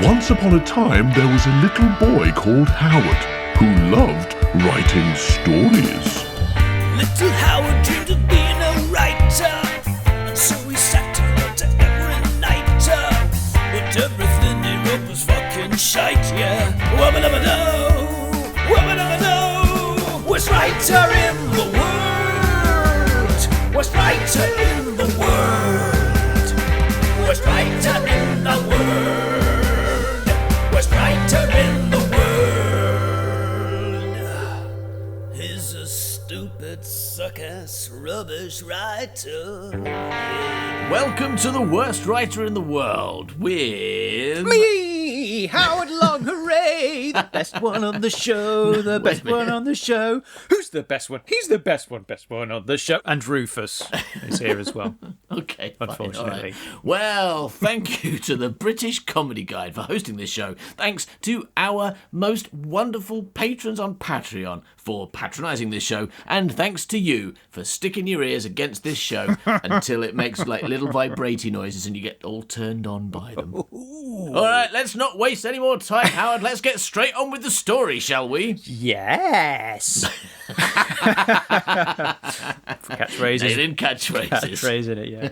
Once upon a time, there was a little boy called Howard who loved writing stories. Little Howard dreamed of being a writer, and so he sat and wrote every night. But everything he wrote was fucking shite, yeah. Wubba-dubba-doo, wubba-dubba-doo. Worst writer in the world, worst writer in the world, worst writer in the world, worst writer in the world. He's a stupid, suck-ass, rubbish writer. Welcome to the worst writer in the world with... Me, Howard Long, hooray! The best one on the show, the best one on the show. Who's the best one? He's the best one on the show. And Rufus is here as well. Okay, fine, Unfortunately. all right. Well, thank you to the British Comedy Guide for hosting this show. Thanks to our most wonderful patrons on Patreon for patronising this show. And thanks to you for sticking your ears against this show until it makes like little vibrating noises and you get all turned on by them. All right, let's not waste any more time, Howard. Let's get straight on with the story, shall we? Yes! Catchphrases. Nailed in catchphrases. Catchphrase in it, yeah.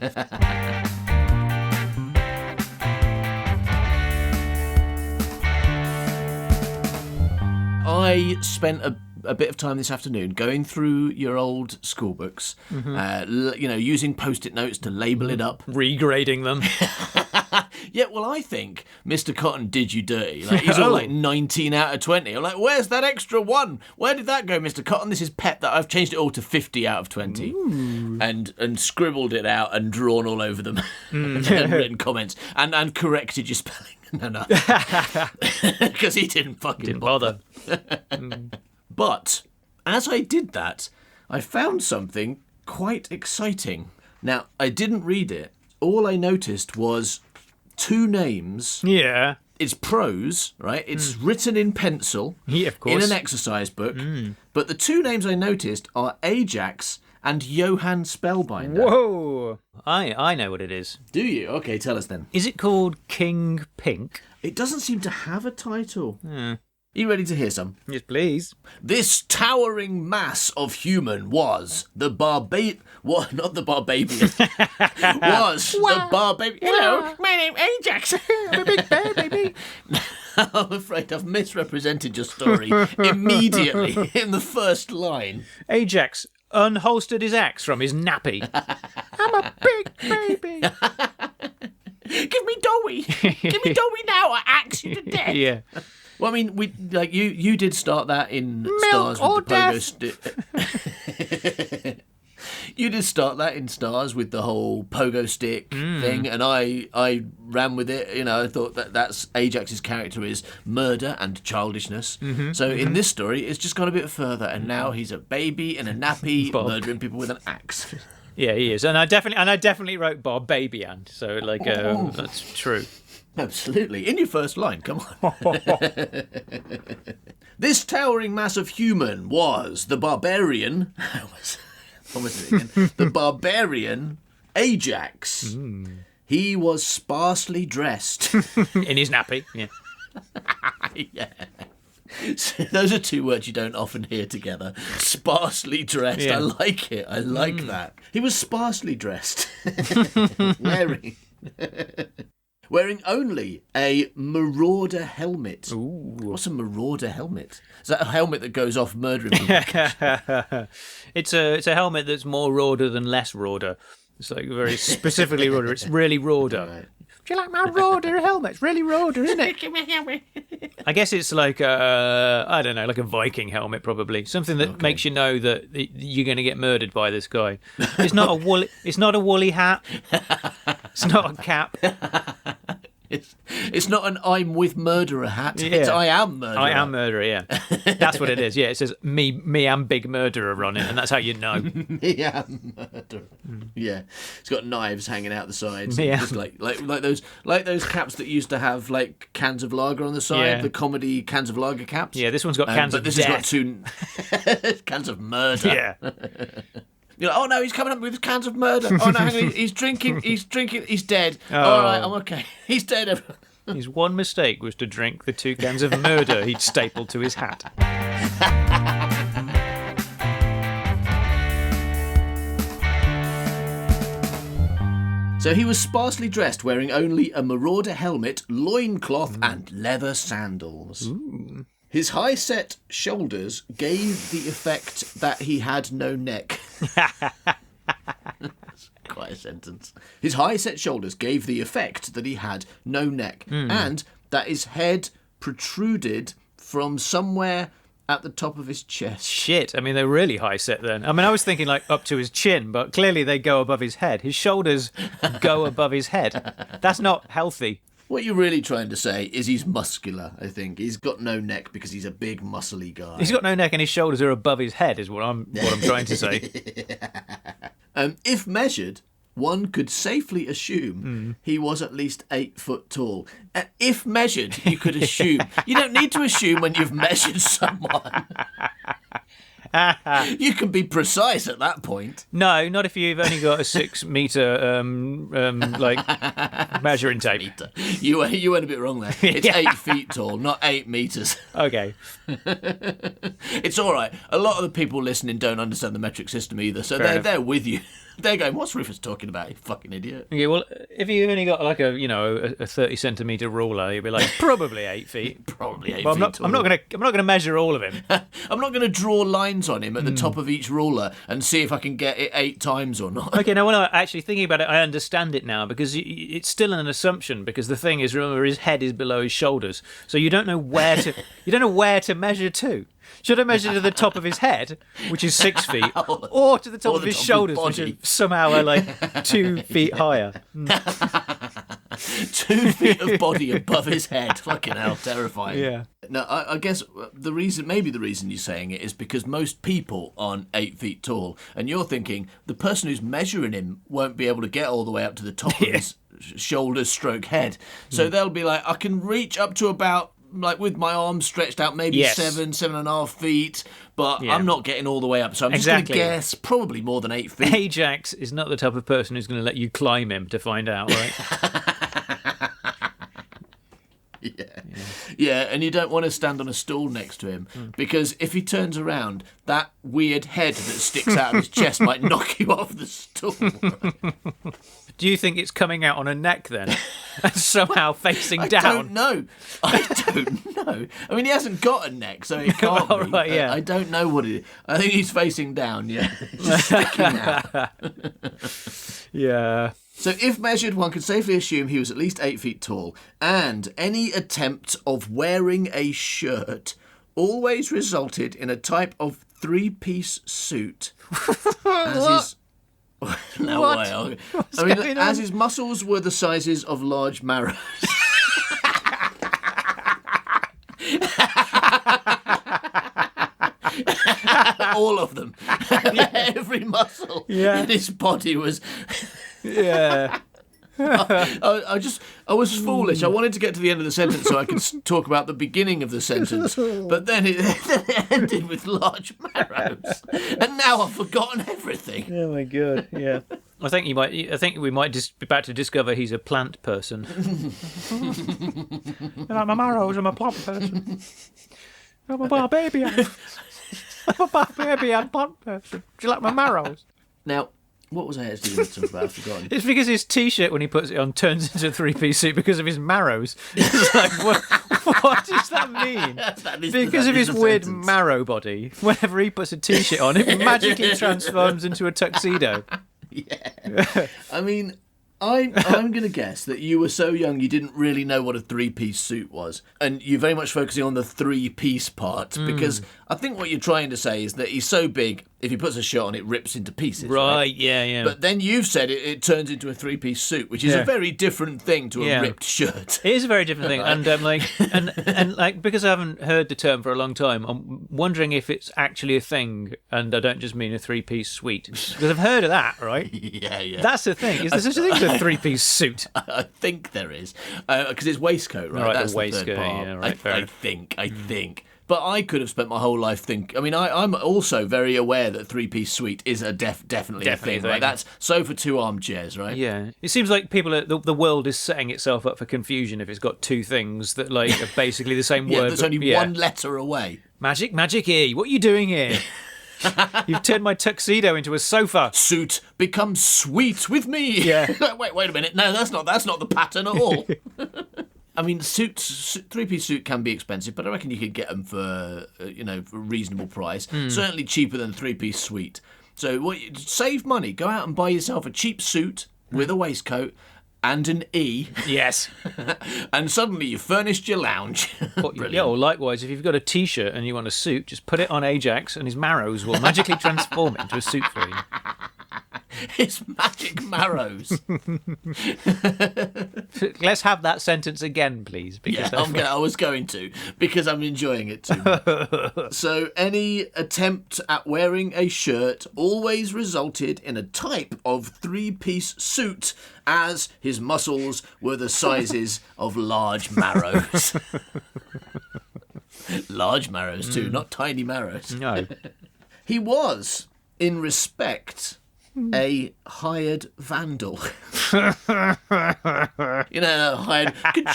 I spent a bit of time this afternoon going through your old school books, using Post-it notes to label it up. Regrading them. Yeah, well, I think Mr. Cotton did you dirty. Like, he's all like 19 out of 20. I'm like, where's that extra one? Where did that go, Mr. Cotton? This is pet that I've changed it all to 50 out of 20. Ooh. And scribbled it out and drawn all over them and written comments and corrected your spelling. No. Because he didn't fucking bother. But as I did that, I found something quite exciting. Now, I didn't read it. All I noticed was two names. Yeah. It's prose, right? It's written in pencil. Yeah, of course. In an exercise book. But the two names I noticed are Ajax and Johann Spellbinder. Whoa! I know what it is. Do you? Okay, tell us then. Is it called King Pink? It doesn't seem to have a title. You ready to hear some? Yes, please. This towering mass of human was the Barbadian. What? Not the Barbadian. Was the Barbadian. Hello, my name's Ajax. I'm a big bear, baby. I'm afraid I've misrepresented your story immediately in the first line. Ajax unholstered his axe from his nappy. I'm a big baby. Give me Dowie. Give me Dowie now. I axe you to death. Yeah. Well, I mean, you did start that in Milk Stars or with the pogo stick. You did start that in Stars with the whole pogo stick thing, and I ran with it. You know, I thought that's Ajax's character is murder and childishness. So in this story, it's just gone a bit further, and now he's a baby in a nappy murdering people with an axe. Yeah, he is, and I definitely wrote Bob Baby and so that's true. Absolutely. In your first line, come on. This towering mass of human was the barbarian. What was it again? The barbarian Ajax. He was sparsely dressed. In his nappy, yeah. Yeah. So those are two words you don't often hear together. Sparsely dressed. Yeah. I like it. I like that. He was sparsely dressed. Wearing only a marauder helmet. Ooh. What's a marauder helmet? Is that a helmet that goes off murdering people? It's a helmet that's more rauder than less rauder. It's like very specifically rauder. It's really rauder. Right. Do you like my rauder helmet? It's really rauder, isn't it? I guess it's like I don't know, like a Viking helmet probably. Something that makes you know that you're going to get murdered by this guy. It's not a woolly hat. It's not a cap. It's not an I'm with murderer hat. Yeah. It's I am murderer. I am murderer, yeah. That's what it is. Yeah, it says me am big murderer on it, and that's how you know. Me am murderer. Yeah. It's got knives hanging out the sides. Yeah. Just like those caps that used to have like cans of lager on the side, Yeah. the comedy cans of lager caps. Yeah, this one's got cans of death. But this has got two cans of murder. Yeah. You're like, oh no, he's coming up with cans of murder. Oh no, hang on, he's drinking, he's dead. Oh. All right, I'm okay. He's dead. His one mistake was to drink the 2 cans of murder he'd stapled to his hat. So he was sparsely dressed, wearing only a marauder helmet, loincloth, and leather sandals. Ooh. His high-set shoulders gave the effect that he had no neck. That's quite a sentence. His high-set shoulders gave the effect that he had no neck, and that his head protruded from somewhere at the top of his chest. Shit, I mean, they're really high set then. I mean, I was thinking like up to his chin, but clearly they go above his head. His shoulders go above his head. That's not healthy. What you're really trying to say is he's muscular, I think. He's got no neck because he's a big, muscly guy. He's got no neck and his shoulders are above his head is what I'm trying to say. If measured, one could safely assume he was at least 8 foot tall. If measured, you could assume. You don't need to assume when you've measured someone. You can be precise at that point. No, not if you've only got a 6 meter measuring tape. You went a bit wrong there. It's 8 feet tall, not 8 meters. Okay. It's all right. A lot of the people listening don't understand the metric system either, so they're with you. They're going, what's Rufus talking about, you fucking idiot? Okay, well, if you've only got like a 30 centimetre ruler, you'll be like, probably 8 feet. Probably 8 well, feet tall. I'm not gonna measure all of him. I'm not going to draw lines on him at the top of each ruler and see if I can get it 8 times or not. Okay, now when I'm actually thinking about it, I understand it now, because it's still an assumption, because the thing is, remember, his head is below his shoulders, so you don't know where to measure to. Should I measure to the top of his head, which is 6 feet, or to the top of his shoulders, which is somehow like 2 feet higher? 2 feet of body above his head. Fucking hell, terrifying. Yeah. Now, I guess the reason you're saying it is because most people aren't 8 feet tall, and you're thinking the person who's measuring him won't be able to get all the way up to the top of his shoulders stroke head. So they'll be like, I can reach up to about, like with my arms stretched out, maybe 7.5 feet, but I'm not getting all the way up. So I'm just going to guess probably more than 8 feet. Ajax is not the type of person who's going to let you climb him to find out, right? Yeah, and you don't want to stand on a stool next to him, because if he turns around, that weird head that sticks out of his chest might knock you off the stool. Do you think it's coming out on a neck then? And somehow facing I down? don't know. I mean, he hasn't got a neck, so it can't be. Right, yeah. I don't know what it is. I think he's facing down, Just sticking out. Yeah. So if measured, one could safely assume he was at least 8 feet tall, and any attempt of wearing a shirt always resulted in a type of 3-piece suit. As as his muscles were the sizes of large marrows. All of them. Every muscle in his body was... Yeah. I was foolish. I wanted to get to the end of the sentence so I could talk about the beginning of the sentence, but then it ended with large marrows, and now I've forgotten everything. Oh my god! Yeah, I think we might just be about to discover he's a plant person. Like my marrows, I'm a plant person. I'm a baby. I'm a plant person. Do you like my marrows? Now, what was I actually going to talk about? I've forgotten. It's because his T-shirt, when he puts it on, turns into a 3-piece suit because of his marrows. It's like, what does that mean? Because of his weird marrow body, whenever he puts a T-shirt on, it magically transforms into a tuxedo. Yeah. I mean, I'm going to guess that you were so young you didn't really know what a 3-piece suit was, and you're very much focusing on the 3-piece part, because I think what you're trying to say is that he's so big, if he puts a shirt on, it rips into pieces. Right, yeah. But then you've said it turns into a 3-piece suit, which is a very different thing to a ripped shirt. It is a very different thing, and and because I haven't heard the term for a long time, I'm wondering if it's actually a thing, and I don't just mean a 3-piece suite, because I've heard of that, right? Yeah. That's the thing. Is there such a thing as a 3-piece suit? I think there is, because it's waistcoat, right? Right, That's the waistcoat. third part. Yeah, right. I think. But I could have spent my whole life I'm also very aware that three-piece suite is a definitely a thing. Right? That's sofa, 2 armchairs, right? Yeah. It seems like the world is setting itself up for confusion if it's got 2 things that like are basically the same word. There's only one letter away. Magic E, what are you doing here? You've turned my tuxedo into a sofa. Suit becomes sweet with me. Yeah. Wait a minute. No, that's not the pattern at all. I mean, three-piece suit can be expensive, but I reckon you could get them for for a reasonable price. Certainly cheaper than 3-piece suite. So save money. Go out and buy yourself a cheap suit with a waistcoat and an E. Yes. And suddenly you've furnished your lounge. Or likewise, if you've got a T-shirt and you want a suit, just put it on Ajax and his marrows will magically transform it into a suit for you. His magic marrows. Let's have that sentence again, please. Because I was going to, because I'm enjoying it too much. So any attempt at wearing a shirt always resulted in a type of 3-piece suit, as his muscles were the sizes of large marrows. Large marrows too, not tiny marrows. No. He was, in respect, a hired vandal. Hired.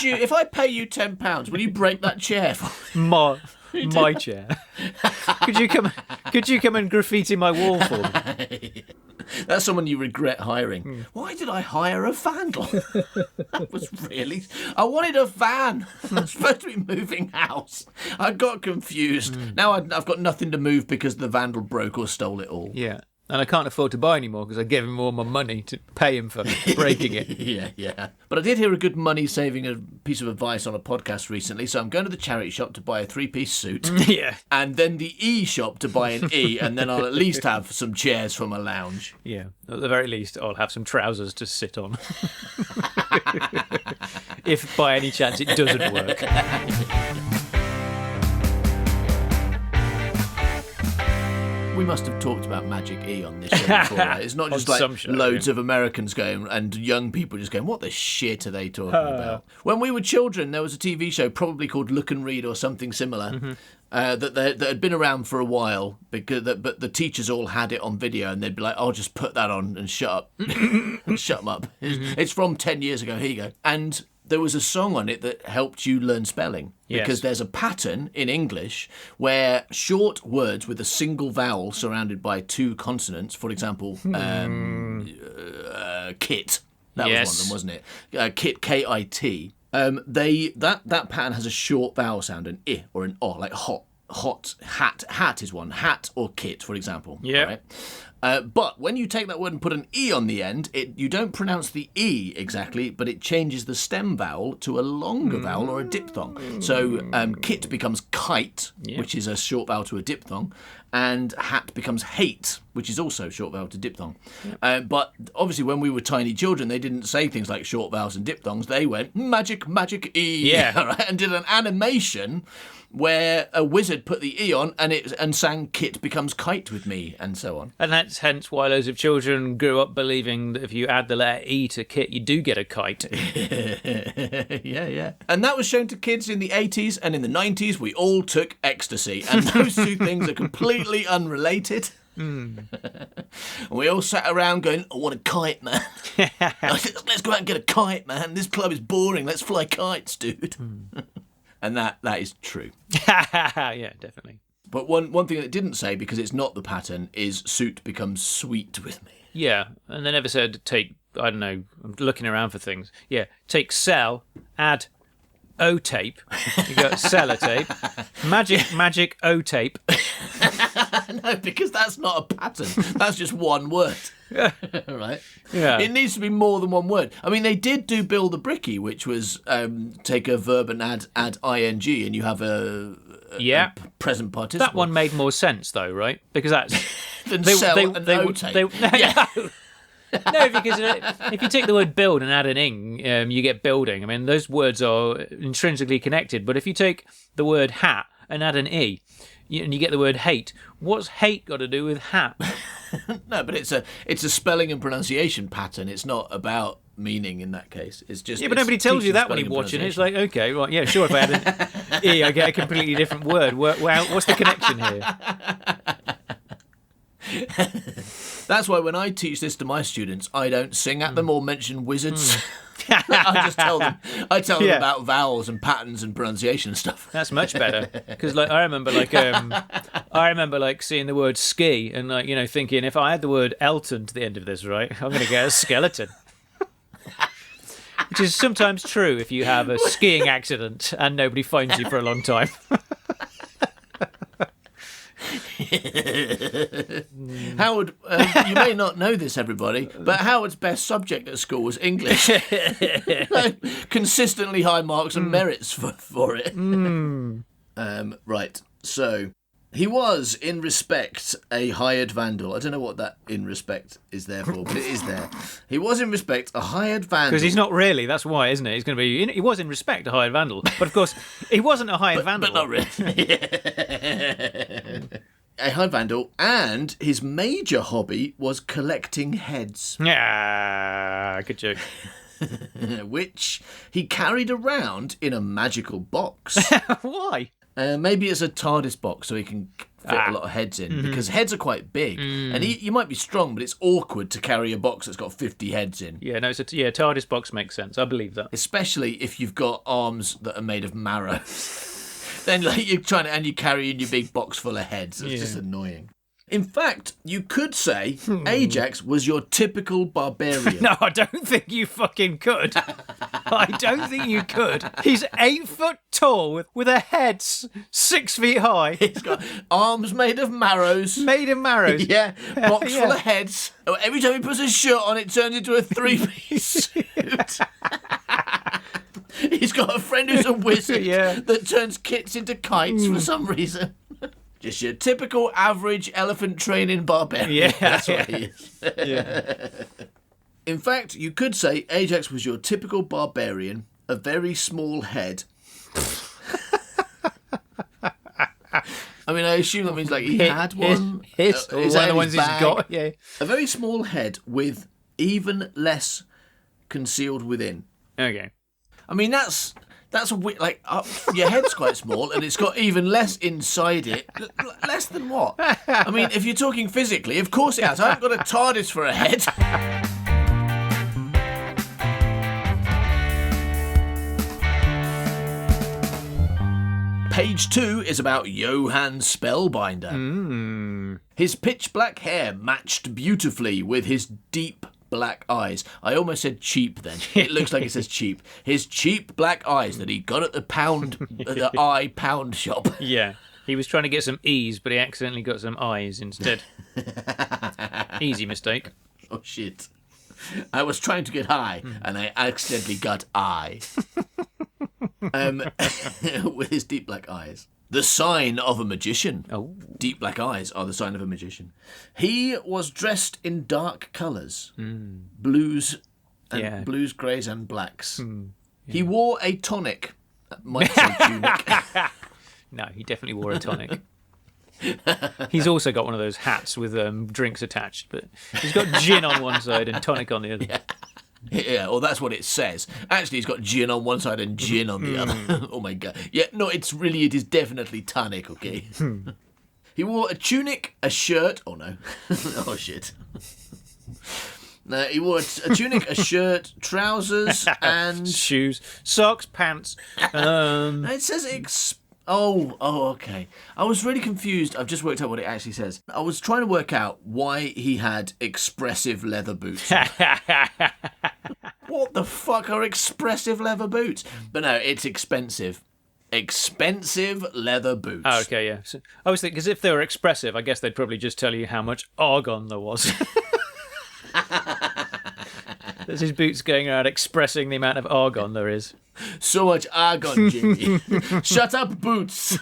If I pay you £10, will you break that chair for me? My chair. Could you come and graffiti my wall for me? That's someone you regret hiring. Why did I hire a vandal? That was really... I wanted a van. I was supposed to be moving house. I got confused. Now I've got nothing to move because the vandal broke or stole it all. Yeah. And I can't afford to buy any more because I gave him all my money to pay him for breaking it. Yeah. But I did hear a good money-saving piece of advice on a podcast recently, so I'm going to the charity shop to buy a 3-piece suit. Yeah. And then the E shop to buy an E, and then I'll at least have some chairs for my lounge. Yeah. At the very least, I'll have some trousers to sit on. If by any chance it doesn't work. We must have talked about Magic E on this show before, right? It's not just like loads of Americans going and young people just going, what the shit are they talking about? When we were children, there was a TV show probably called Look and Read or something similar that had been around for a while, but the teachers all had it on video and they'd be like, I'll just put that on and shut up. Shut them up. It's from 10 years ago. Here you go. And there was a song on it that helped you learn spelling. Because there's a pattern in English where short words with a single vowel surrounded by 2 consonants, for example, kit, that was one of them, wasn't it? Kit, K-I-T. That pattern has a short vowel sound, an I or an O, like hot, hat is one, hat or kit, for example. Yeah. Right? But when you take that word and put an E on the end, you don't pronounce the E exactly, but it changes the stem vowel to a longer vowel or a diphthong. So kit becomes kite, which is a short vowel to a diphthong, and hat becomes hate, which is also a short vowel to diphthong. But obviously when we were tiny children, they didn't say things like short vowels and diphthongs. They went, magic E, right? And did an animation where a wizard put the E on and sang Kit Becomes Kite with Me, and so on. And that's hence why loads of children grew up believing that if you add the letter E to kit, you do get a kite. Yeah. And that was shown to kids in the 80s, and in the 90s we all took ecstasy. And those two things are completely unrelated. We all sat around going, I want a kite, man. Let's go out and get a kite, man. This club is boring. Let's fly kites, dude. And that is true. Yeah, definitely. But one thing that it didn't say, because it's not the pattern, is suit becomes sweet with me. Yeah, and they never said take, I don't know, I'm looking around for things. Yeah, take cell, add O-tape. You got sellotape. Magic O-tape. No, because that's not a pattern. That's just one word. Right? Yeah. It needs to be more than one word. I mean, they did do Bill the Bricky, which was take a verb and add ing, and you have a present participle. That one made more sense, though, right? Because that's... than sell and O-tape. No, because if you take the word build and add an ing, you get building. I mean, those words are intrinsically connected. But if you take the word hat and add an e, and you get the word hate. What's hate got to do with hat? No, but it's a spelling and pronunciation pattern. It's not about meaning in that case. It's just Yeah, but nobody tells you that when you're watching it. It's like, okay, right, yeah, sure. If I had an E, I get a completely different word. Wow, what's the connection here? That's why when I teach this to my students, I don't sing at them or mention wizards. I just tell them. I tell them about vowels and patterns and pronunciation and stuff. That's much better because, like, I remember seeing the word ski and thinking if I had the word Elton to the end of this, right, I'm going to get a skeleton. Which is sometimes true if you have a skiing accident and nobody finds you for a long time. Howard, you may not know this, everybody, but Howard's best subject at school was English. Consistently high marks and merits for it. Right, so he was, in respect, a hired vandal. I don't know what that in respect is there for, but it is there. He was, in respect, a hired vandal. Because he's not really, that's why, isn't it? He's going to be. He was, in respect, a hired vandal. But, of course, he wasn't a hired vandal. But not really. A hired vandal, and his major hobby was collecting heads. Yeah, good joke. Which he carried around in a magical box. Why? Maybe it's a TARDIS box so he can fit a lot of heads in, because heads are quite big. And you might be strong, but it's awkward to carry a box that's got 50 heads in. Yeah, no, TARDIS box makes sense. I believe that. Especially if you've got arms that are made of marrow. Then you're trying to, and you carry in your big box full of heads. It's just annoying. In fact, you could say Ajax was your typical barbarian. No, I don't think you fucking could. I don't think you could. He's 8 foot tall with a head 6 feet high. He's got arms made of marrows. Made of marrows. Yeah, box full of heads. Every time he puts a shirt on, it turns into a 3-piece suit. He's got a friend who's a wizard that turns kits into kites for some reason. Just your typical average elephant training barbarian. Yeah, that's what he is. Yeah. In fact, you could say Ajax was your typical barbarian, a very small head. I mean, I assume that means like he had one. One of the ones he's got. Yeah. A very small head with even less concealed within. Okay. I mean, that's your head's quite small and it's got even less inside it. Less than what? I mean, if you're talking physically, of course it has. I haven't got a TARDIS for a head. Page 2 is about Johann Spellbinder. His pitch black hair matched beautifully with his deep black eyes. I almost said cheap then. It looks like it says cheap. His cheap black eyes that he got at the eye pound shop. Yeah. He was trying to get some E's, but he accidentally got some I's instead. Easy mistake. Oh, shit. I was trying to get high, and I accidentally got I. With his deep black eyes. The sign of a magician. Oh. Deep black eyes are the sign of a magician. He was dressed in dark colours. Blues, greys and blacks. He wore a tonic. Might say tunic. No, he definitely wore a tonic. He's also got one of those hats with drinks attached, but he's got gin on one side and tonic on the other. Yeah, well, that's what it says. Actually, he's got gin on one side and gin on the other. Oh, my God. Yeah, no, it is definitely tonic, okay? He wore a tunic, a shirt. Oh, no. Oh, shit. No, he wore a tunic, a shirt, trousers, and... shoes, socks, pants. It says... okay. I was really confused. I've just worked out what it actually says. I was trying to work out why he had expressive leather boots. What the fuck are expressive leather boots? But no, it's expensive. Expensive leather boots. Oh, okay, yeah. So, I was thinking, because if they were expressive, I guess they'd probably just tell you how much argon there was. There's his boots going around expressing the amount of argon there is. So much argon, Jimmy. Shut up, Boots.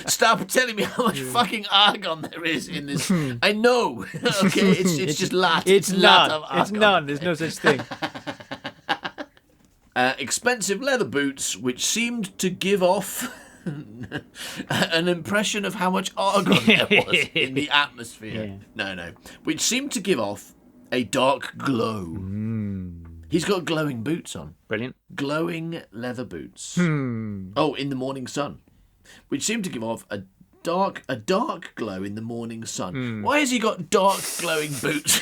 Stop telling me how much fucking argon there is in this. I know. Okay, it's just lot. It's lot none. of argon. It's none. There's no such thing. Expensive leather boots, which seemed to give off an impression of how much argon there was in the atmosphere. Yeah. No. Which seemed to give off a dark glow. He's got glowing boots on. Brilliant. Glowing leather boots. Oh, in the morning sun. Which seemed to give off a dark glow in the morning sun. Why has he got dark glowing boots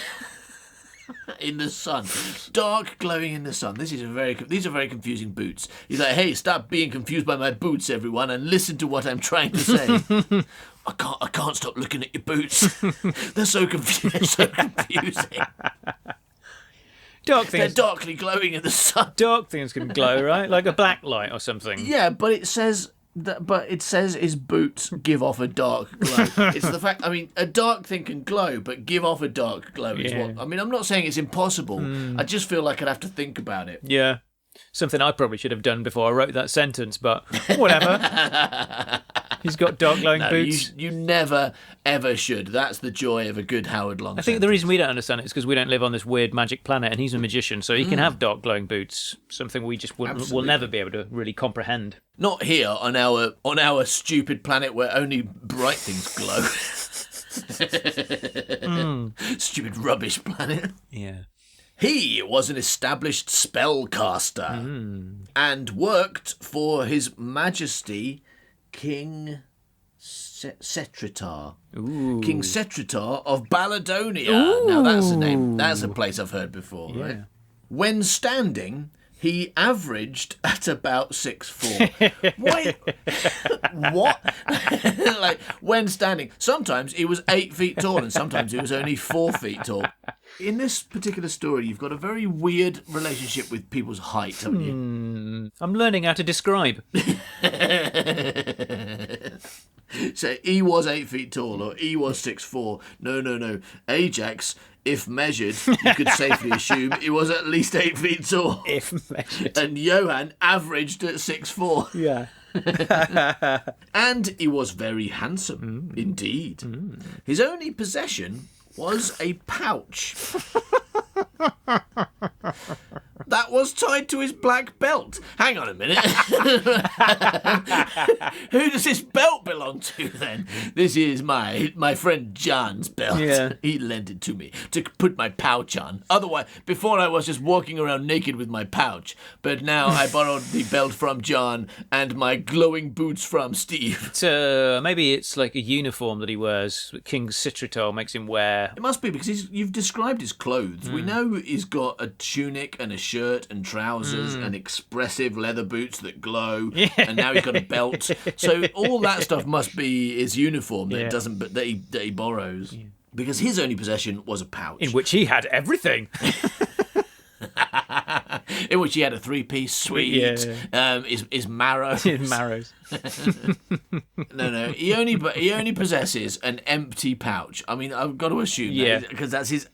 in the sun? Dark glowing in the sun. These are very confusing boots. He's like, hey, stop being confused by my boots, everyone, and listen to what I'm trying to say. I can't stop looking at your boots. They're so confusing. Dark They're things. darkly glowing in the sun. Dark things can glow, right? Like a black light or something. Yeah, but it says his boots give off a dark glow. It's the fact. I mean, a dark thing can glow, but give off a dark glow is Yeah. what. I mean, I'm not saying it's impossible. I just feel like I'd have to think about it. Yeah. Something I probably should have done before I wrote that sentence, but whatever. He's got dark glowing boots. You never ever should. That's the joy of a good Howard Long. I think the reason we don't understand it is because we don't live on this weird magic planet, and he's a magician, so he can have dark glowing boots. Something we just will never be able to really comprehend. Not here on our stupid planet where only bright things glow. Stupid rubbish planet. Yeah. He was an established spellcaster and worked for His Majesty King Setritar. King Setritar of Balladonia. Now that's a name. That's a place I've heard before, right? When standing, he averaged at about 6'4". Wait, what? Like, when standing, sometimes he was 8 feet tall and sometimes he was only 4 feet tall. In this particular story, you've got a very weird relationship with people's height, haven't you? I'm learning how to describe. So he was 8 feet tall or he was 6'4". No. Ajax, if measured, you could safely assume he was at least 8 feet tall. If measured. And Johan averaged at 6'4". Yeah. And he was very handsome, indeed. His only possession was a pouch that was tied to his black belt. Hang on a minute. Who does this belt belong to then? This is my friend John's belt. Yeah. He lent it to me to put my pouch on. Otherwise, before I was just walking around naked with my pouch, but now I borrowed the belt from John and my glowing boots from Steve. Maybe it's like a uniform that he wears. That King Citrital makes him wear. It must be because you've described his clothes. We know he's got a tunic and a shirt and trousers and expressive leather boots that glow, and now he's got a belt. So all that stuff must be his uniform that that he borrows, because his only possession was a pouch In which he had everything. in which he had a three-piece suite. His marrow. In marrows. No. He only possesses an empty pouch. I mean, I've got to assume that because that's his.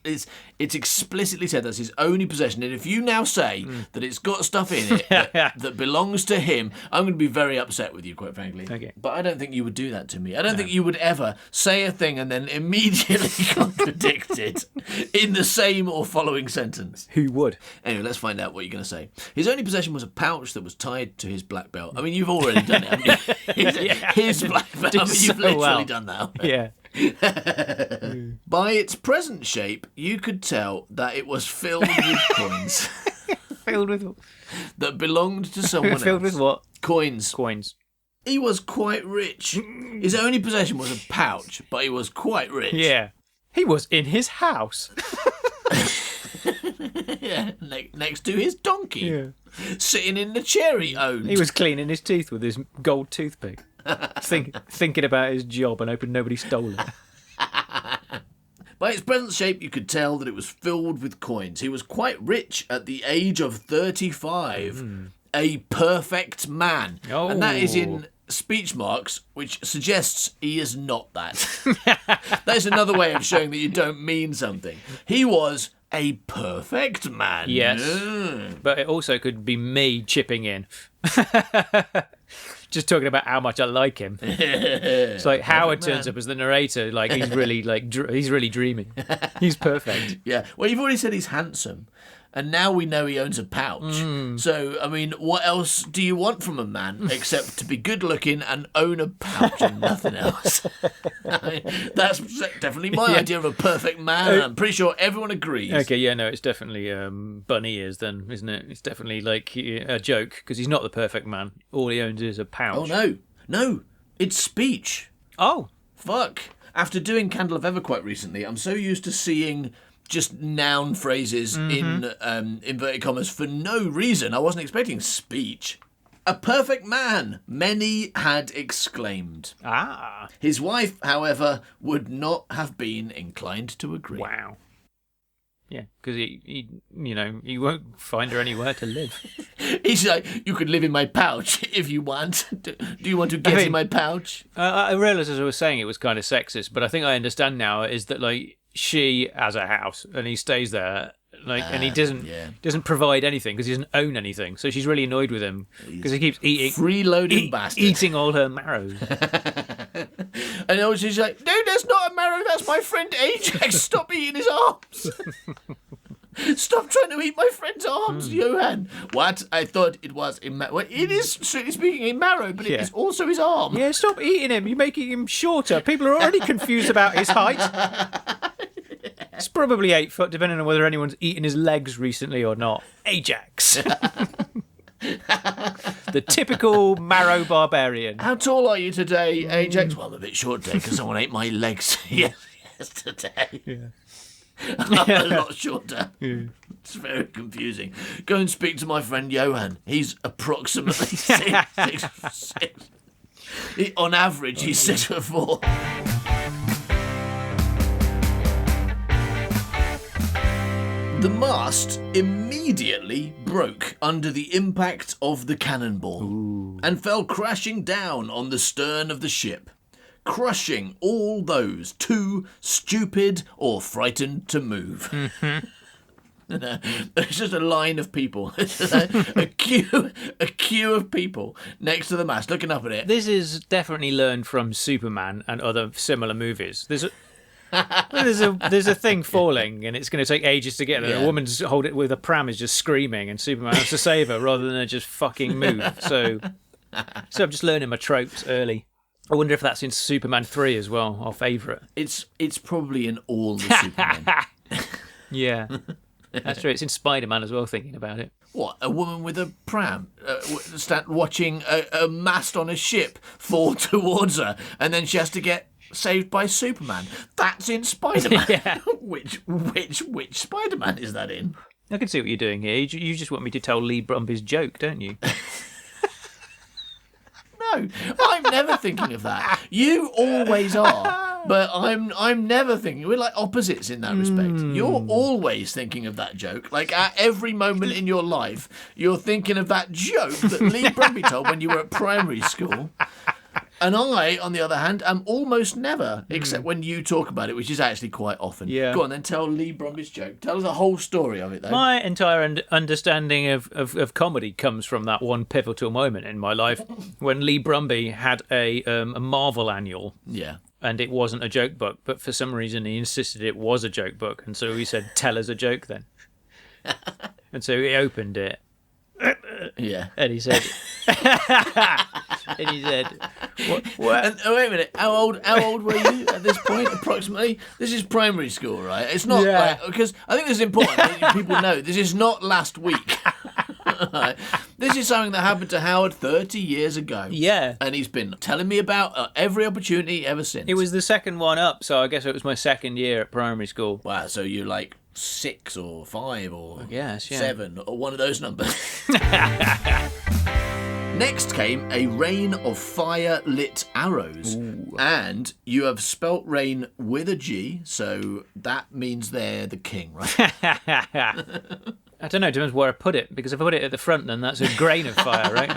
It's explicitly said that's his only possession. And if you now say that it's got stuff in it that belongs to him, I'm going to be very upset with you, quite frankly. Okay. But I don't think you would do that to me. I don't think you would ever say a thing and then immediately contradict it in the same or following sentence. Who would? Anyway, let's find out what you're going to say. His only possession was a pouch that was tied to his black belt. I mean, you've already done it, haven't you? His black belt. I mean, you've literally done that. Yeah. By its present shape, you could tell that it was filled with coins Filled with that belonged to someone else. Filled with what? Coins. Coins. He was quite rich. His only possession was a pouch, but he was quite rich. Yeah. He was in his house. Yeah, next to his donkey. Yeah. Sitting in the chair he owned. He was cleaning his teeth with his gold toothpick. Thinking about his job and hoping nobody stole it. By its present shape, you could tell that it was filled with coins. He was quite rich at the age of 35. A perfect man. Oh. And that is in speech marks, which suggests he is not that. That's another way of showing that you don't mean something. He was a perfect man. Yes. Yeah. But it also could be me chipping in. Just talking about how much I like him. It's like Howard turns up as the narrator, like he's really he's really dreaming. He's perfect. Yeah. Well, you've already said he's handsome. And now we know he owns a pouch. So, I mean, what else do you want from a man except to be good looking and own a pouch and nothing else? I mean, that's definitely my idea of a perfect man. I'm pretty sure everyone agrees. Okay, yeah, no, it's definitely bunny ears then, isn't it? It's definitely like a joke because he's not the perfect man. All he owns is a pouch. Oh, no, it's speech. Oh. Fuck. After doing Candle of Ever quite recently, I'm so used to seeing just noun phrases in inverted commas for no reason. I wasn't expecting speech. A perfect man, many had exclaimed. Ah. His wife, however, would not have been inclined to agree. Wow. Yeah, because he won't find her anywhere to live. He's like, you could live in my pouch if you want. Do you want to get in my pouch? I realised as I was saying it was kind of sexist, but I think I understand now is that like she has a house and he stays there, like, and he doesn't provide anything because he doesn't own anything. So she's really annoyed with him because he keeps eating freeloading bastard, eating all her marrow. And she's like, no, that's not a marrow. That's my friend Ajax. Stop eating his arms. Stop trying to eat my friend's arms, Johan. What? I thought it was a marrow. Well, it is, strictly speaking, a marrow, but it is also his arm. Yeah, stop eating him. You're making him shorter. People are already confused about his height. It's probably 8 foot, depending on whether anyone's eaten his legs recently or not. Ajax. The typical marrow barbarian. How tall are you today, Ajax? Well, I'm a bit short today because someone ate my legs yesterday. Yeah. I'm a lot shorter. Yeah. It's very confusing. Go and speak to my friend Johan. He's approximately 6'6". On average, he's 6'4". The mast immediately broke under the impact of the cannonball and fell crashing down on the stern of the ship, crushing all those too stupid or frightened to move. Mm-hmm. There's just a line of people, a queue of people next to the mast looking up at it. This is definitely learned from Superman and other similar movies. There's a thing falling and it's going to take ages to get there. A woman's hold it with a pram is just screaming and Superman has to save her rather than her just fucking move. So I'm just learning my tropes early. I wonder if that's in Superman 3 as well, our favourite. It's probably in all the Superman. Yeah, that's true. It's in Spider-Man as well, thinking about it. What, a woman with a pram watching a mast on a ship fall towards her and then she has to get saved by Superman? That's in Spider-Man. Yeah. Which Spider-Man is that in? I can see what you're doing here. You just want me to tell Lee Brumby's joke, don't you? No, I'm never thinking of that. You always are, but I'm never thinking. We're like opposites in that respect. You're always thinking of that joke. Like at every moment in your life, you're thinking of that joke that Lee Brumby told when you were at primary school. And I, on the other hand, am almost never, except when you talk about it, which is actually quite often. Yeah. Go on, then tell Lee Brumby's joke. Tell us the whole story of it, though. My entire understanding of comedy comes from that one pivotal moment in my life when Lee Brumby had a Marvel annual. Yeah. And it wasn't a joke book, but for some reason he insisted it was a joke book. And so he said, tell us a joke then. And so he opened it. Yeah. And he said... what? And, wait a minute. How old were you at this point, approximately? This is primary school, right? It's not like, because I think this is important that people know this is not last week. Right? This is something that happened to Howard 30 years ago. Yeah. And he's been telling me about every opportunity ever since. It was the second one up, so I guess it was my second year at primary school. Wow, so you're like 6 or 5 or 7 or one of those numbers. Next came a rain of fire-lit arrows. Ooh. And you have spelt rain with a G, so that means they're the king, right? I don't know, it depends where I put it, because if I put it at the front, then that's a grain of fire, right?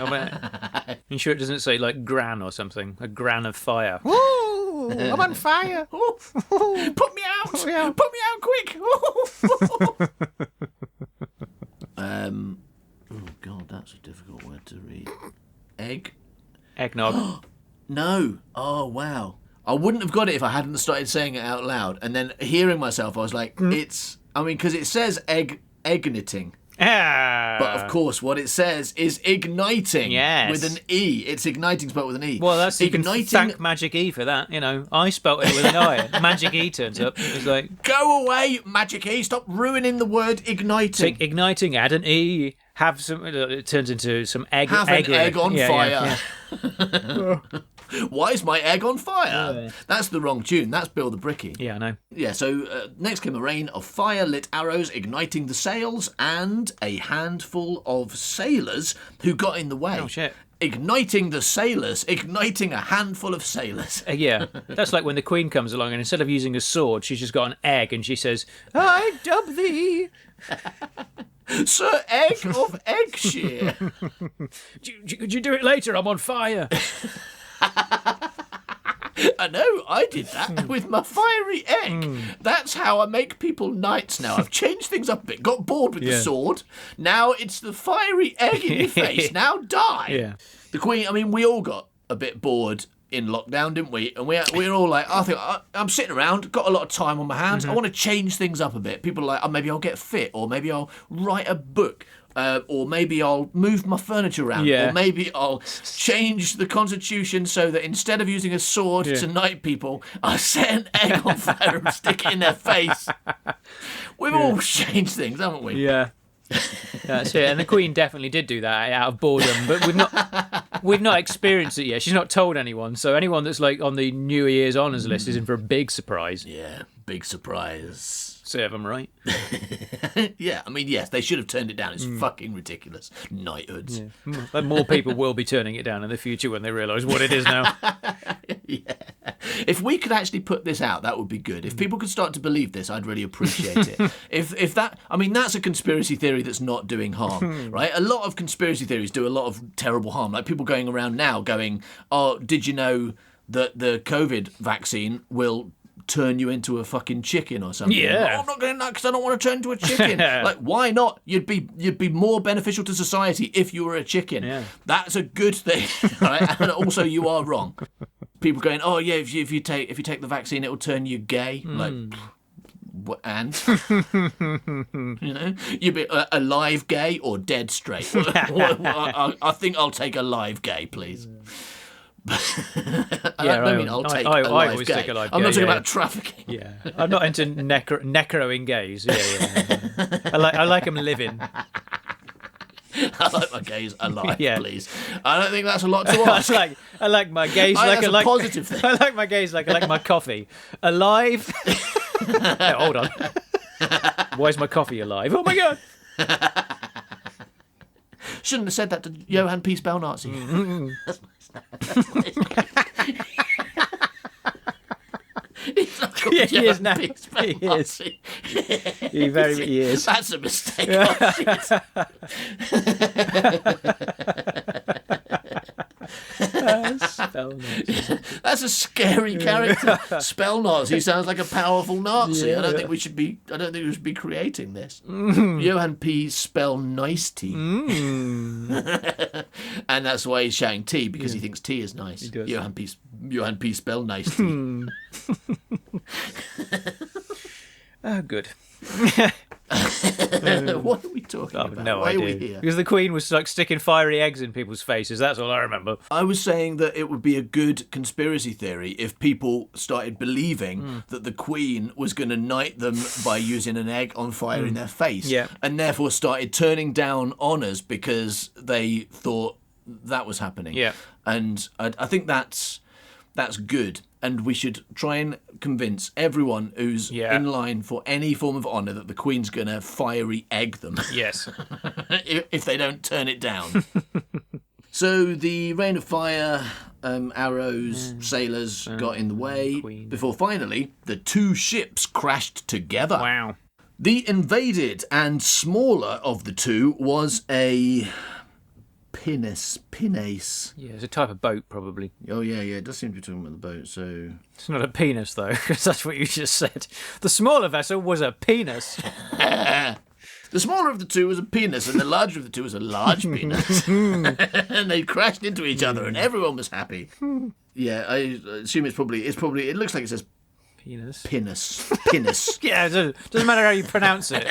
I'm sure it doesn't say, like, gran or something. A gran of fire. Ooh, I'm on fire. Put me out! Put me out quick! Oh, God, that's a difficult word to read. Eggnog. No. Oh, wow. I wouldn't have got it if I hadn't started saying it out loud. And then hearing myself, I was like, because it says egg knitting. Ah. But of course, what it says is igniting Yes. with an E. It's igniting spelled with an E. Well, that's you can igniting. thank Magic E for that. You know, I spelt it with an I. Magic E turns up. It's like Go away, Magic E. Stop ruining the word igniting. take igniting, add an E, have some. It turns into some egg. Have an egg on fire. Yeah. Why is my egg on fire? That's the wrong tune. That's Bill the Bricky. Yeah, I know. Yeah, so next came a rain of fire-lit arrows igniting the sails and a handful of sailors who got in the way. Oh, shit. Igniting the sailors, igniting a handful of sailors. Yeah, that's like when the Queen comes along and instead of using a sword, she's just got an egg and she says, "I dub thee." Sir Egg of Eggshire. Could you do it later? I'm on fire. I know, I did that with my fiery egg. That's how I make people knights now. I've changed things up a bit, got bored with the sword. Now it's the fiery egg in your face. Now die. Yeah. The Queen, I mean, we all got a bit bored in lockdown, didn't we? And we're all like, I'm sitting around, got a lot of time on my hands. I want to change things up a bit. People are like, oh, maybe I'll get fit, or maybe I'll write a book. Or maybe I'll move my furniture around. Yeah. Or maybe I'll change the constitution so that instead of using a sword to knight people, I set an egg on fire and stick it in their face. We've all changed things, haven't we? Yeah. That's it. And the Queen definitely did do that out of boredom, but we've not experienced it yet. She's not told anyone. So anyone that's like on the New Year's honours list is in for a big surprise. Yeah, big surprise. Serve them right. Yeah, I mean, yes, they should have turned it down. It's fucking ridiculous. Knighthoods. Yeah. But more people will be turning it down in the future when they realise what it is now. Yeah. If we could actually put this out, that would be good. If people could start to believe this, I'd really appreciate it. If that, I mean, that's a conspiracy theory that's not doing harm, right? A lot of conspiracy theories do a lot of terrible harm. Like people going around now going, oh, did you know that the COVID vaccine will turn you into a fucking chicken or something? Yeah. Oh, I'm not going to because I don't want to turn into a chicken. Like, why not? You'd be more beneficial to society if you were a chicken. Yeah. That's a good thing, right? And also, you are wrong. People going, oh yeah, if you take the vaccine, it will turn you gay. Like, and you know, you'd be alive gay or dead straight. I think I'll take alive gay, please. I'll take I alive always gay. take alive I'm gay, not talking yeah. about trafficking. Yeah, I'm not into necroing gays. Yeah. I like them living. I like my gays alive, Yeah. please. I don't think that's a lot to ask. I like my gays That's a positive thing. I like my gays like I like my coffee. Alive. No, hold on. Why is my coffee alive? Oh my god. Shouldn't have said that to Johann P. Spell Nazi. That's nice. He's not called Yeah, he is Johann now. P. Spell He is. Nazi. He is. That's a mistake. Oh, shit. Spell Nazi. That's a scary character. Spell Nazi. He sounds like a powerful Nazi. I don't think we should be creating this. Johann P. Spell nice tea. And that's why he's shouting tea, because he thinks tea is nice. He does. Johann P. Spell nice tea. Oh, good. What are we talking about? No Why idea. are we here? Because the Queen was like sticking fiery eggs in people's faces. That's all I remember. I was saying that it would be a good conspiracy theory if people started believing that the Queen was going to knight them by using an egg on fire in their face, Yeah. and therefore started turning down honours because they thought that was happening. Yeah. And I think that's good. And we should try and convince everyone who's in line for any form of honour that the Queen's going to fiery egg them. Yes. if they don't turn it down. So the rain of fire, arrows, sailors got in the way before finally the two ships crashed together. Wow. The invaded and smaller of the two was a pinnace. Yeah, it's a type of boat, probably. Oh yeah, it does seem to be talking about the boat. So It's not a penis, though, because that's what you just said. The smaller vessel was a penis. the smaller of the two was a penis, and the larger of the two was a large penis. And they crashed into each other, and everyone was happy. Yeah, I assume it's probably. It looks like it says Penis. pinnace. Yeah, it doesn't matter how you pronounce it.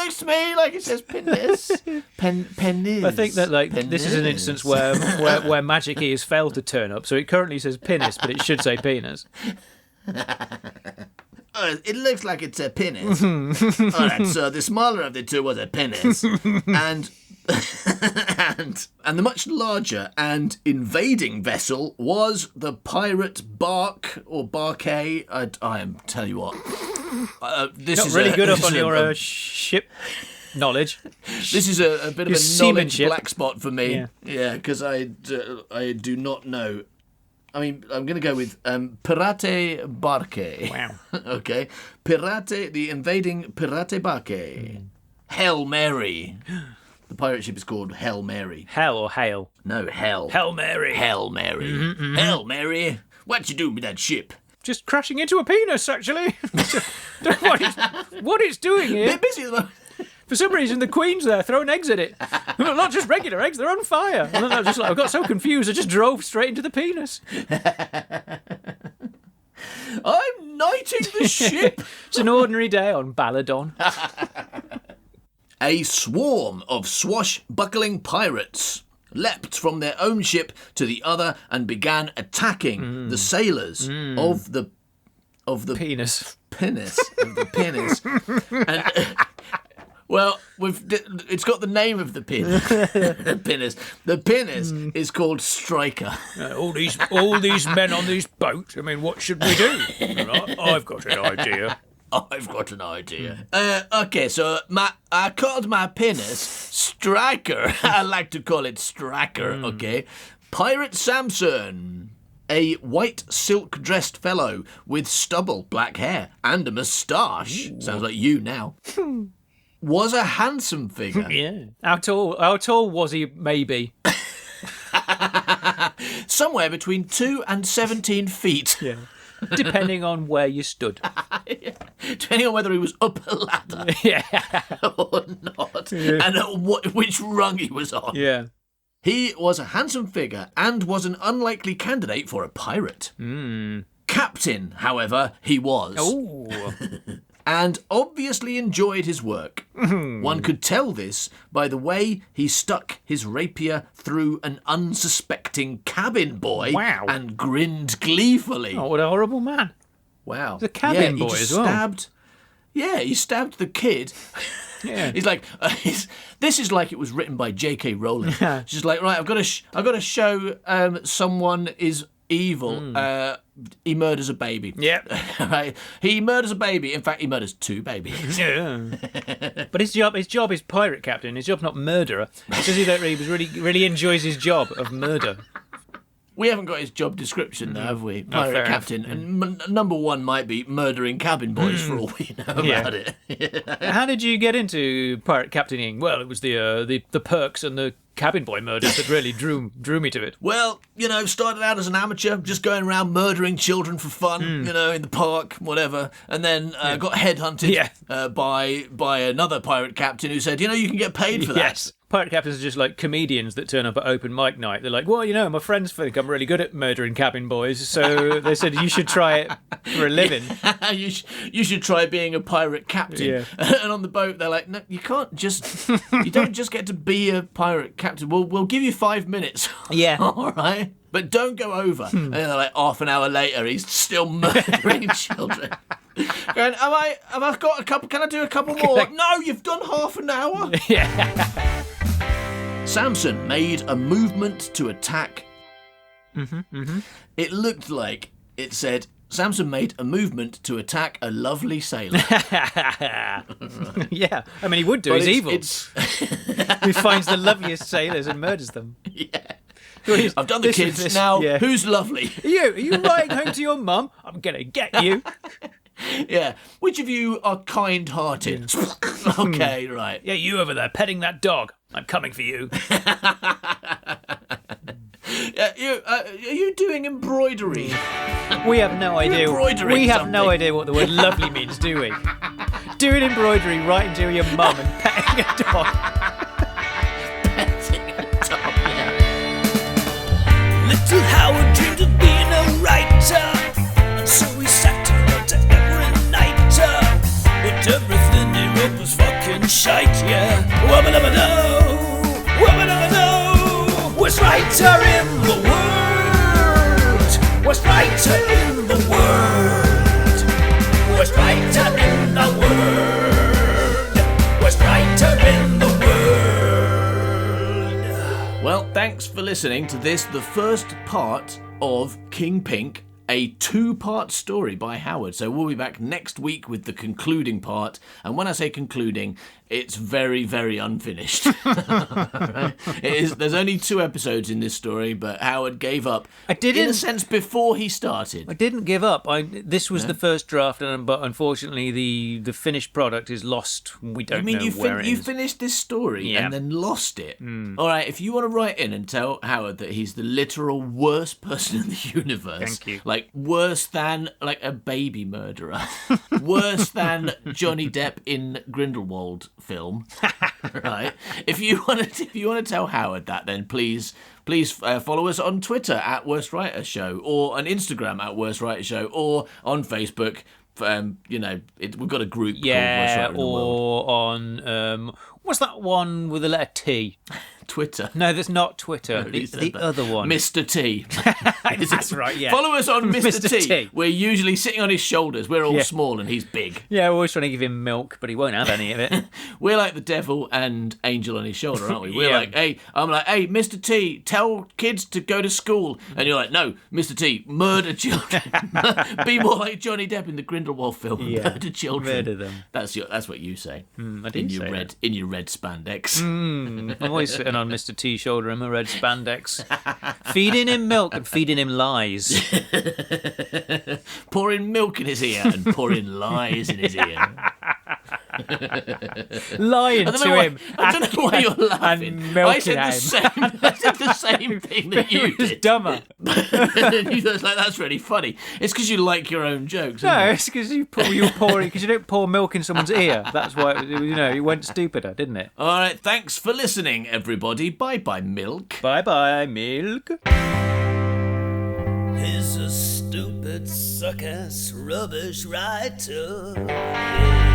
looks to me like it says penis. Penis. I think that this is an Penis. instance where Magic E has failed to turn up, so it currently says penis, but it should say penis. It looks like it's a penis. All right, so the smaller of the two was a penis, and and the much larger and invading vessel was the pirate bark or barquet. I am tell you what, this Not is really good up this on is your ship knowledge. This is a bit of a Your knowledge seamanship. black spot for me. Yeah, because I do not know. I mean, I'm going to go with Pirate Barque. Wow. Okay. Pirate, the invading Pirate Barque. Hail Mary. The pirate ship is called Hail Mary. Hell or hail? No, Hell. Hail Mary. Hail Mary. Hail Mary. What you doing with that ship? Just crashing into a penis, actually. what it's doing here. Bit busy at the moment. For some reason, the Queen's there throwing eggs at it. Not just regular eggs, they're on fire. And then I got so confused, I just drove straight into the penis. I'm knighting the ship. It's an ordinary day on Baladon. A swarm of swashbuckling pirates leapt from their own ship to the other and began attacking the sailors of the Penis. penis. Of the penis. And, well, it's got the name of the penis. The penis is called Striker. All these men on this boat. I mean, what should we do? I've got an idea. I've got an idea. Okay, so I called my penis Striker. I like to call it Striker, okay? Pirate Samson, a white silk-dressed fellow with stubble, black hair, and a moustache. Sounds like you now. Was a handsome figure. Yeah. How tall was he, maybe? Somewhere between 2 and 17 feet. Yeah. Depending on where you stood. Depending on whether he was up a ladder Yeah. or not. And at which rung he was on. Yeah. He was a handsome figure and was an unlikely candidate for a pirate. Captain, however, he was. Ooh. And obviously enjoyed his work. One could tell this by the way he stuck his rapier through an unsuspecting cabin boy Wow. and grinned gleefully. Oh, what a horrible man. Wow. The cabin he boy just as well. Stabbed. Yeah, he stabbed the kid. Yeah. He's like, this is like it was written by J.K. Rowling. She's like, right, I've got to show someone is evil. He murders a baby. Yeah. Right. He murders a baby. In fact, he murders 2 babies. Yeah. But his job is pirate captain. His job's not murderer. It says he really enjoys his job of murder. We haven't got his job description, though, have we? No, Pirate fair captain. And number 1 might be murdering cabin boys for all we know about it. How did you get into pirate captaining? Well, it was the perks and the cabin boy murders that really drew me to it. Well, started out as an amateur, just going around murdering children for fun, in the park, whatever. And then got headhunted by another pirate captain who said, you can get paid for that. Yes. Pirate captains are just like comedians that turn up at open mic night. They're like, well, my friends think I'm really good at murdering cabin boys, so they said you should try it for a living. you should try being a pirate captain. Yeah. And on the boat, they're like, no, you don't just get to be a pirate captain. We'll give you 5 minutes. Yeah. All right. But don't go over. And then they're like, half an hour later, he's still murdering children. Going, have I got a couple? Can I do a couple more? No, you've done half an hour. Yeah. Samson made a movement to attack. It looked like it said, Samson made a movement to attack a lovely sailor. Yeah. I mean, he would do. But He's evil. He finds the loveliest sailors and murders them. Yeah. I've done the This is kids. this- Now, yeah. who's lovely? Are you writing home to your mum? I'm going to get you. Yeah. Which of you are kind-hearted? Okay, right. Yeah, you over there petting that dog. I'm coming for you. Are you doing embroidery? We have no idea. embroidering We have no something. idea what the word lovely means, do we? Doing embroidery right into your mum and petting a dog. Little Howard dreamed of being a writer, and so he sat down to every night. But everything he wrote was fucking shite. worst writer in the world. Worst writer in the world. Worst writer in the world. Worst writer in the world. Well, thanks for listening to this, the first part of King Pink, a 2-part story by Howard. So we'll be back next week with the concluding part. And when I say concluding, it's very, very unfinished. Right? There's only 2 episodes in this story, but Howard gave up. In a sense, before he started. I didn't give up. This was the first draft, but unfortunately, the finished product is lost. We don't know where it is. You finished this story and then lost it. All right, if you want to write in and tell Howard that he's the literal worst person in the universe. Thank you. Like, worse than, like, a baby murderer. Worse than Johnny Depp in Grindelwald film. Right? If you want to tell Howard that, then please follow us on Twitter at Worst Writer Show, or on Instagram at Worst Writer Show, or on Facebook. We've got a group called Worst Writer in the World. Or on what's that one with the letter T? Twitter. No, that's not Twitter. No, the other one. Mr. T. That's right, yeah. Follow us on Mr. Mr. T. We're usually sitting on his shoulders. We're all small and he's big. Yeah, we're always trying to give him milk, but he won't have any of it. We're like the devil and angel on his shoulder, aren't we? We're I'm like, hey, Mr. T, tell kids to go to school. And you're like, no, Mr. T, murder children. Be more like Johnny Depp in the Grindelwald film. Yeah. Murder children. Murder them. That's what you say. I did say that. In your red spandex. I'm always sitting on Mr. T's shoulder in my red spandex, feeding him milk and feeding him lies. Pouring milk in his ear and pouring lies in his ear. Lying to him. I don't know why you're laughing. And milking I said the same thing that you It was did. dumber. And you was like, that's really funny. It's because you like your own jokes. No, Isn't it? it's because you don't pour milk in someone's ear. That's why it went stupider, didn't it? All right, thanks for listening, everybody. Bye-bye, milk. Bye milk. He's a stupid, suck-ass, rubbish writer. Yeah.